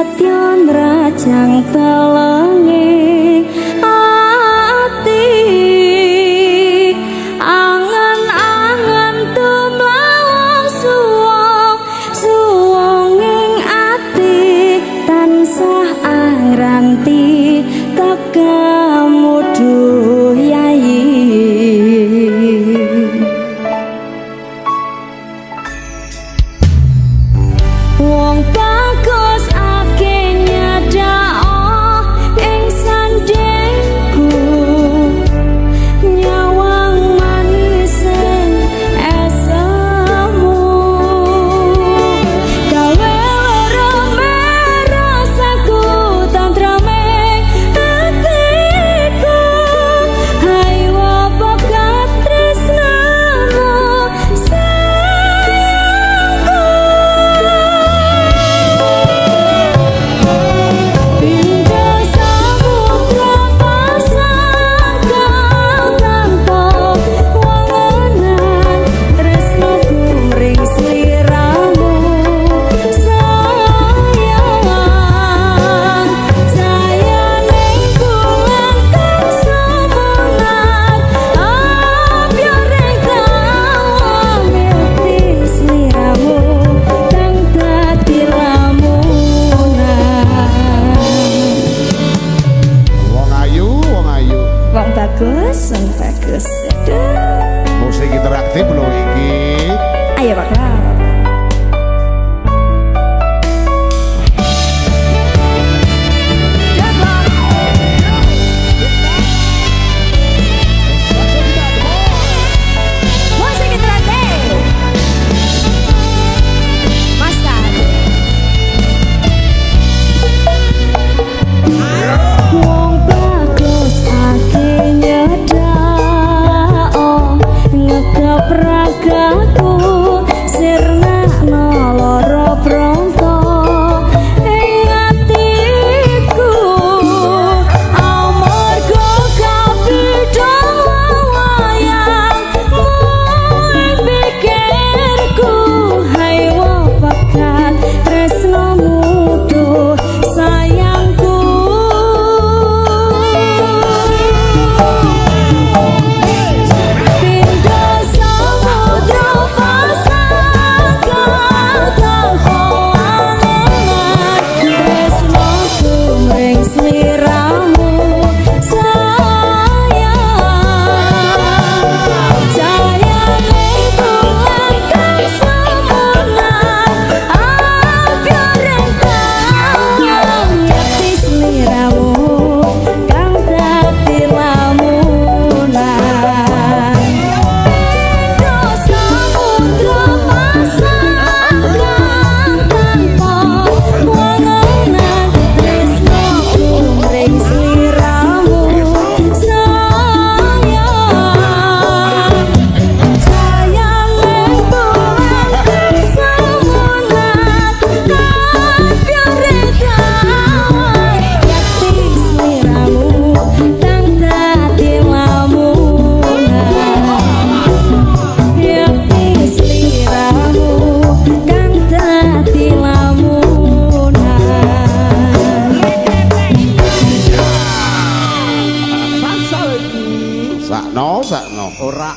Satyon rajang telengi ati angen-angen tumlawang suwong-suwonging ati tansah angranti tekamu duh yayi wong bagus ake nyadao ing sandengku nyawang manisen esemu gawe rasaku tantraming hatiku hai apa katresnamu bagus. Musik interaktif loh iki. Ayo Pak Klau. Ragaku sirna noloro pronto ing atiku amarga kapidhang wayangmu ing pikirku hai pekat tresnomu duh sayangku Sakno ora